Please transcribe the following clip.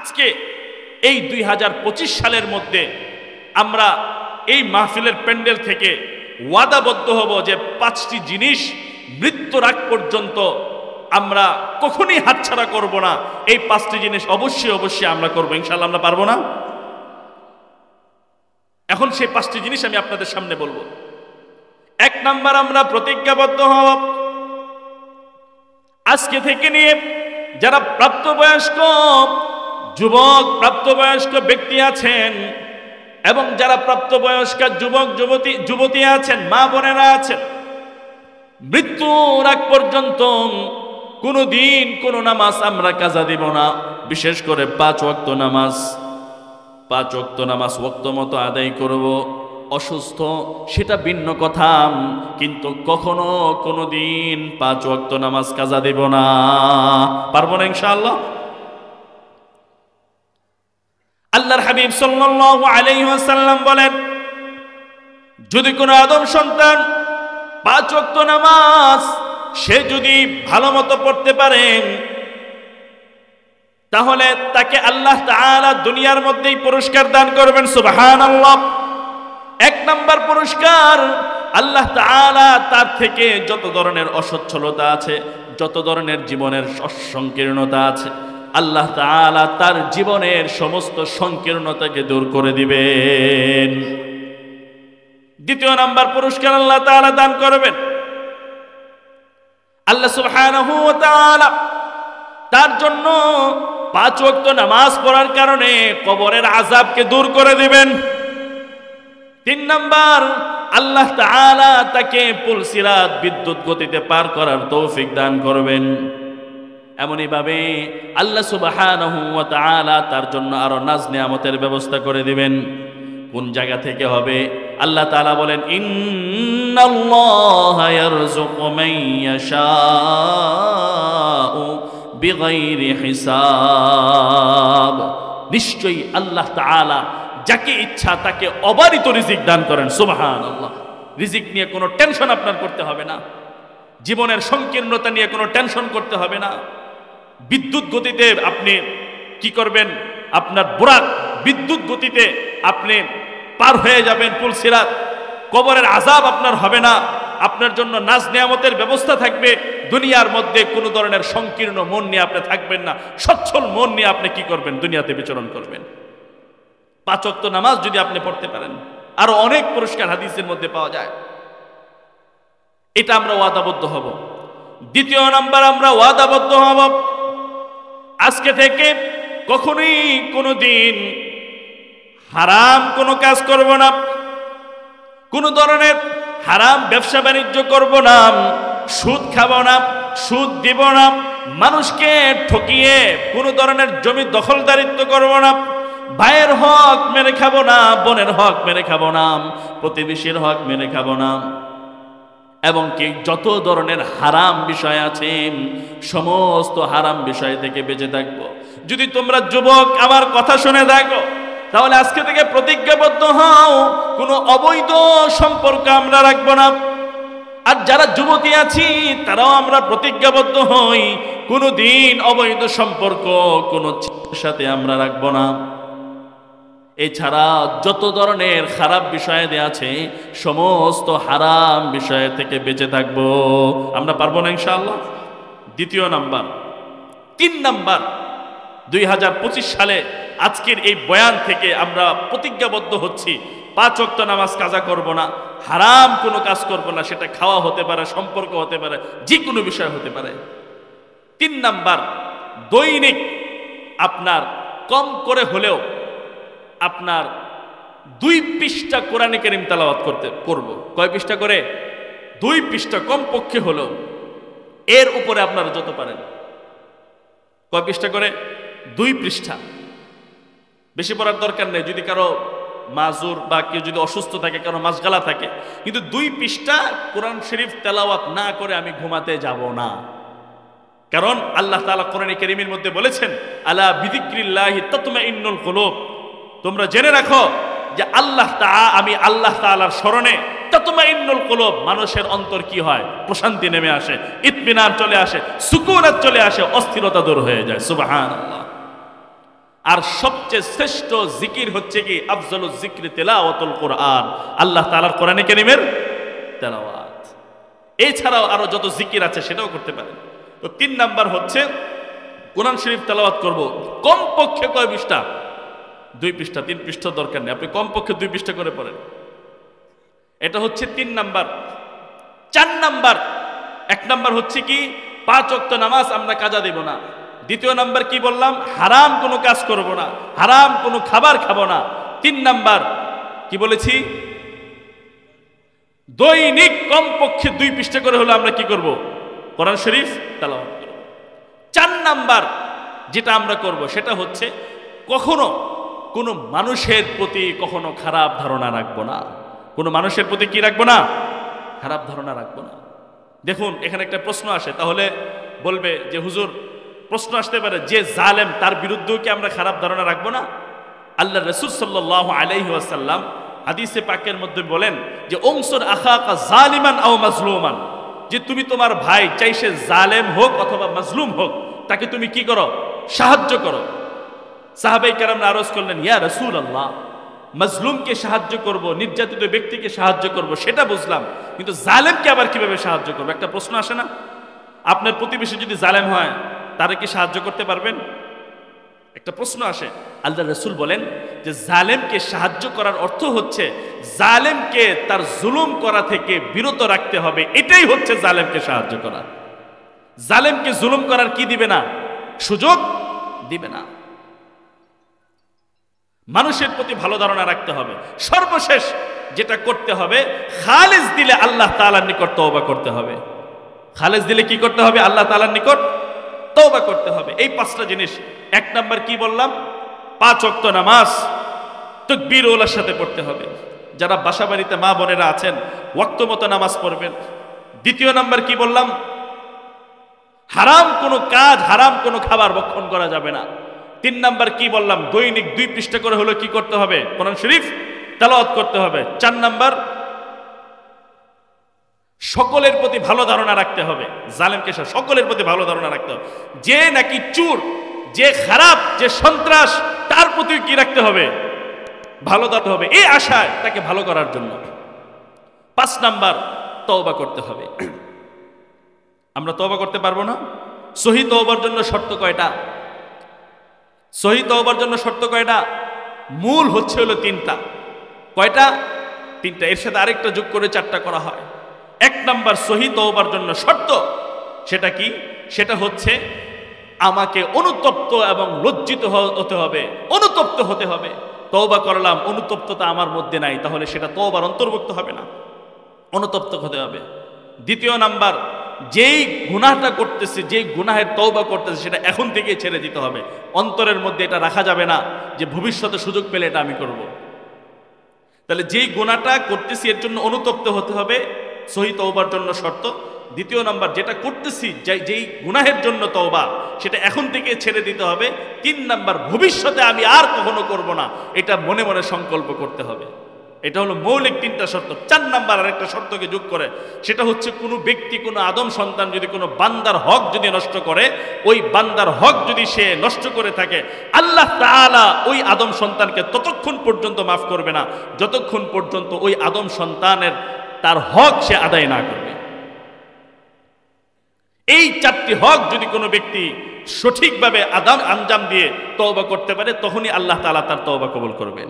আজকে এই 2025 সালের মধ্যে আমরা এই মাহফিলের প্যান্ডেল থেকে ওয়াদাবদ্ধ হব যে 5টি জিনিস মৃত্যুর আগ পর্যন্ত আমরা কখনোই হাতছাড়া করব না। এই 5টি জিনিস অবশ্যই অবশ্যই আমরা করব, ইনশাআল্লাহ। আমরা পারবো না? এখন সেই 5টি জিনিস আমি আপনাদের সামনে বলবো। 1 নাম্বার, আমরা প্রতিজ্ঞাবদ্ধ হব আজকে থেকে নিয়ে যারা প্রাপ্তবয়স্ক যুবক, প্রাপ্তবয়স্ক ব্যক্তি আছেন এবং যারা প্রাপ্তবয়স্ক যুবক যুবতী আছেন, মা বোনেরা আছেন, মৃত্যুর আগ পর্যন্ত কোনদিন কোন নামাজ আমরা কাজা দিব না। বিশেষ করে 5 ওয়াক্ত নামাজ, 5 ওয়াক্ত নামাজ ওয়াক্ত মতো আদায় করব। অসুস্থ সেটা ভিন্ন কথা, কিন্তু কখনো কোনদিন 5 ওয়াক্ত নামাজ কাজা দিব না। পারবো না ইনশাআল্লাহ? আল্লাহর হাবিব সাল্লাল্লাহু আলাইহি ওয়াসাল্লাম বলেন, যদি কোনো আদম সন্তান 5 ওয়াক্ত নামাজ সে যদি ভালো মতো পড়তে পারেন, তাহলে তাকে আল্লাহ তাআলা দুনিয়ার মধ্যেই পুরস্কার দান করবেন। সুবহানাল্লাহ। 1 নাম্বার পুরস্কার, আল্লাহ তাআলা তার থেকে যত ধরনের অসচ্ছলতা আছে, যত ধরনের জীবনের সংকীর্ণতা আছে, আল্লাহ তাআলা তার জীবনের সমস্ত সংকীর্ণতাকে দূর করে দিবেন। 2 নাম্বার পুরস্কার আল্লাহ তাআলা দান করবেন, আল্লাহ সুবহানাহু ওয়া তাআলা তার জন্য 5 ওয়াক্ত নামাজ পড়ার কারণে কবরের আযাবকে দূর করে দিবেন। 3 নাম্বার, আল্লাহ তাআলা তাকে পুলসিরাত বিদ্যুৎ গতিতে পার করার তৌফিক দান করবেন। এমনই ভাবে আল্লাহ সুবহানাহু ওয়া তাআলা তার জন্য আরো নাজ নিয়ামতের ব্যবস্থা করে দিবেন। কোন জায়গা থেকে হবে? আল্লাহ তাআলা বলেন, ইন্নাল্লাহা ইয়ারযুকু মান ইয়াশাউ বিগাইরি হিসাব। নিশ্চয়ই আল্লাহ তাআলা যাকে ইচ্ছা তাকে অবারিত রিজিক দান করেন। সুবহানাল্লাহ। রিজিক নিয়ে কোনো টেনশন আপনার করতে হবে না, জীবনের সংকীর্ণতা নিয়ে কোনো টেনশন করতে হবে না। বিদ্যুৎ গতিতে আপনি কি করবেন? আপনার বুরাক বিদ্যুৎ গতিতে আপনি পার হয়ে যাবেন পুলসিরাত। কবরের আযাব আপনার হবে না, আপনার জন্য নাজ নিয়ামতের ব্যবস্থা থাকবে। দুনিয়ার মধ্যে কোনো ধরনের সংকীর্ণ মন নিয়ে আপনি থাকবেন না, সচ্ছল মন নিয়ে আপনি কি করবেন? দুনিয়াতে বিচরণ করবেন। 5 ওয়াক্ত নামাজ যদি আপনি পড়তে পারেন, আরো অনেক পুরস্কার হাদিসের মধ্যে পাওয়া যায়। এটা আমরা ওয়াদাবদ্ধ হব। 2 নাম্বার, আমরা ওয়াদাবদ্ধ হব আজকে থেকে কখনোই কোনোদিন হারাম কোনো কাজ করব না, কোনো ধরনের হারাম ব্যবসা বাণিজ্য করব না, সুদ খাব না, সুদ দিব না, মানুষকে ঠকিয়ে কোনো ধরনের জমি দখলদারিত্ব করব না, ভাইয়ের হক মেরে খাবো না, বোনের হক মেরে খাবো না, প্রতিবেশীর হক মেরে খাবো না, এবং কি যত ধরনের হারাম বিষয় আছে সমস্ত হারাম বিষয় থেকে বেঁচে থাকবো। যদি তোমরা যুবক আমার কথা শুনে থাকো, তাহলে আজকে থেকে প্রতিজ্ঞাবদ্ধ হও কোনো অবৈধ সম্পর্ক আমরা রাখবো না। আর যারা যুবতী আছি তারাও আমরা প্রতিজ্ঞাবদ্ধ হই কোনো দিন অবৈধ সম্পর্ক কোনো ছেলের সাথে আমরা রাখবো না। এছাড়া যত ধরনের খারাপ বিষয় আছে সমস্ত হারাম বিষয় থেকে বেঁচে থাকবো। আমরা পারবো না ইনশাআল্লাহ? 2 নাম্বার। 3 নাম্বার, 2025 সালে আজকের এই বয়ান থেকে আমরা প্রতিজ্ঞাবদ্ধ হচ্ছি 5 ওয়াক্ত নামাজ কাজা করব না, হারাম কোনো কাজ করব না। সেটা খাওয়া হতে পারে, সম্পর্ক হতে পারে, যে কোনো বিষয় হতে পারে। 3 নাম্বার, দৈনিক আপনার কম করে হলেও আপনার 2 পৃষ্ঠা কোরআনে কারীম তেলাওয়াত করব। কয় পৃষ্ঠা করে? 2 পৃষ্ঠা কমপক্ষে হলেও। এর উপরে আপনারা যত পারেন। কয় পৃষ্ঠা করে? 2 পৃষ্ঠা। বেশি পড়ার দরকার নেই। যদি কারো মাজুর বা কেউ যদি অসুস্থ থাকে, কারো মাসগালা থাকে, কিন্তু 2 পৃষ্ঠা কোরআন শরীফ তেলাওয়াত না করে আমি ঘুমাতে যাব না। কারণ আল্লাহ তাআলা কোরআনে কারীমের মধ্যে বলেছেন, আলা বিযিক্রিল্লাহি তাতমাইন্নুল কুলুব। তোমরা জেনে রাখো যে আমি আল্লাহ তাআলার স্মরণে তাতমাইন্নুল কুলুব, মানুষের অন্তর কি হয়? প্রশান্তি নেমে আসে, ইতমিনান চলে আসে, সুকুনাত চলে আসে, অস্থিরতা দূর হয়ে যায়। সুবহানাল্লাহ। আর সবচেয়ে শ্রেষ্ঠ জিকির হচ্ছে কি আফজালুজ যিকরি তিলাওয়াতুল কোরআন, আল্লাহ তাআলার কোরআনে কারীমের তেলাওয়াত। এছাড়াও আরো যত জিকির আছে সেটাও করতে পারেন। তো 3 নাম্বার হচ্ছে কোরআন শরীফ তেলাওয়াত করব। কমপক্ষে কয় পৃষ্ঠা? 2 পৃষ্ঠা, 3 পৃষ্ঠা দরকার নেই, আপনি কমপক্ষে 2 পৃষ্ঠা করে পড়েন। এটা হচ্ছে 3 নাম্বার। 4 নাম্বার, 1 নাম্বার হচ্ছে কি 5 ওয়াক্ত নামাজ আমরা কাজা দেব না। 2 নাম্বার কি বললাম? হারাম কোনো কাজ করব না, হারাম কোনো খাবার খাবো না। 3 নাম্বার কি বলেছি? দৈনিক কমপক্ষে 2 পৃষ্ঠা করে হলো আমরা কি করব? কোরআন শরীফ তেলাওয়াত করব। 4 নাম্বার যেটা আমরা করব সেটা হচ্ছে কখনো কোনো মানুষের প্রতি কখনো খারাপ ধারণা রাখবো না। কোনো মানুষের প্রতি কি রাখবো না? খারাপ ধারণা রাখবো না। দেখুন এখানে একটা প্রশ্ন আসে, তাহলে বলবে যে হুজুর, প্রশ্ন আসতে পারে যে জালেম তার বিরুদ্ধেও কি আমরা খারাপ ধারণা রাখবো না? আল্লাহ রাসূল সাল্লাল্লাহু আলাইহি ওয়াসাল্লাম হাদিসে পাকের মধ্যে বলেন যে উনসুর আখাকা জালিমান আও মাজলুমান, যে তুমি তোমার ভাই চাই সে জালেম হোক অথবা মাজলুম হোক, তাকে তুমি কি করো? সাহায্য করো। সাহাবায়ে কেরামরা আরজ করলেন, ইয়া রাসূলুল্লাহ, মাজলুমকে সাহায্য করব, নির্যাতিত ব্যক্তিকে সাহায্য করব সেটা বুঝলাম, কিন্তু জালেমকে আবার কিভাবে সাহায্য করব? একটা প্রশ্ন আসে না? আপনার প্রতিবেশী যদি জালেম হয় তারে কি সাহায্য করতে পারবেন? একটা প্রশ্ন আসে। আল্লাহ রাসূল বলেন যে জালেমকে সাহায্য করার অর্থ হচ্ছে জালেমকে তার জুলুম করা থেকে বিরত রাখতে হবে, এটাই হচ্ছে জালেমকে সাহায্য করা। জালেমকে জুলুম করার কি দিবে না? সুযোগ দিবে না। মানুষের প্রতি ভালো ধারণা রাখতে হবে। সর্বশেষ যেটা করতে হবে, খালেস দিলে আল্লাহ তাআলার নিকট তওবা করতে হবে। খালেস দিলে কি করতে হবে? আল্লাহ তাআলার নিকট তওবা করতে হবে। এই 5টা জিনিস। 1 নাম্বার কি বললাম? 5 ওয়াক্ত নামাজ তাকবীর ওলার সাথে পড়তে হবে। যারা বাসা বাড়িতে মা বোনেরা আছেন ওয়াক্ত মতো নামাজ পড়বেন। 2 নাম্বার কি বললাম? হারাম কোনো কাজ, হারাম কোনো খাবার ভক্ষণ করা যাবে না। 3 নাম্বার কি বললাম? দৈনিক 2 পৃষ্ঠা করে হলো কি করতে হবে? কোরআন শরীফ তেলাওয়াত করতে হবে। 4 নাম্বার সকলের প্রতি ভালো ধারণা রাখতে হবে। জালেমকে সকলের প্রতি ভালো ধারণা রাখতে হবে। যে নাকি চোর, যে খারাপ, যে সন্ত্রাস, তার প্রতি কি রাখতে হবে? ভালো রাখতে হবে, এই আশায় তাকে ভালো করার জন্য। 5 নাম্বার তওবা করতে হবে। আমরা তওবা করতে পারবো না? সহি তওবার জন্য শর্ত কয়টা? সহি তওবার জন্য শর্ত কয়টা? মূল হচ্ছে হলো 3টা। কয়টা? 3টা। এর সাথে আরেকটা যোগ করে 4টা করা হয়। 1 নাম্বার সহি তওবার জন্য শর্ত, সেটা কি? সেটা হচ্ছে আমাকে অনুতপ্ত এবং লজ্জিত হতে হবে, অনুতপ্ত হতে হবে। তওবা করলাম, অনুতপ্ততা আমার মধ্যে নাই, তাহলে সেটা তওবার অন্তর্ভুক্ত হবে না। অনুতপ্ত হতে হবে। 2 নাম্বার, যেই গুনাহটা করতেছে, যেই গুনাহের তওবা করতেছে সেটা এখন থেকেই ছেড়ে দিতে হবে। অন্তরের মধ্যে এটা রাখা যাবে না যে ভবিষ্যতে সুযোগ পেলে এটা আমি করব। তাহলে যেই গুনাহটা করতেছি এর জন্য অনুতপ্ত হতে হবে, সহি তওবার জন্য শর্ত। 2 নাম্বার, যেটা করতেছি যেই গুনাহের জন্য তওবা, সেটা এখন থেকে ছেড়ে দিতে হবে। 3 নাম্বার, ভবিষ্যতে আমি আর কখনো করব না, এটা মনে মনে সংকল্প করতে হবে। এটা হলো মৌলিক 3টা শর্ত। 4 নাম্বার আরেকটা শর্তকে যোগ করে, সেটা হচ্ছে কোনো ব্যক্তি, কোনো আদম সন্তান যদি কোনো বান্দার হক যদি নষ্ট করে, ওই বান্দার হক যদি সে নষ্ট করে থাকে, আল্লাহ তাআলা ওই আদম সন্তানকে ততক্ষণ পর্যন্ত মাফ করবে না যতক্ষণ পর্যন্ত ওই আদম সন্তানের তার হক সে আদায় না করবে। এই 4টি হক যদি কোনো ব্যক্তি সঠিকভাবে আঞ্জাম দিয়ে তওবা করতে পারে, তখনই আল্লাহ তাআলা তার তওবা কবুল করবেন।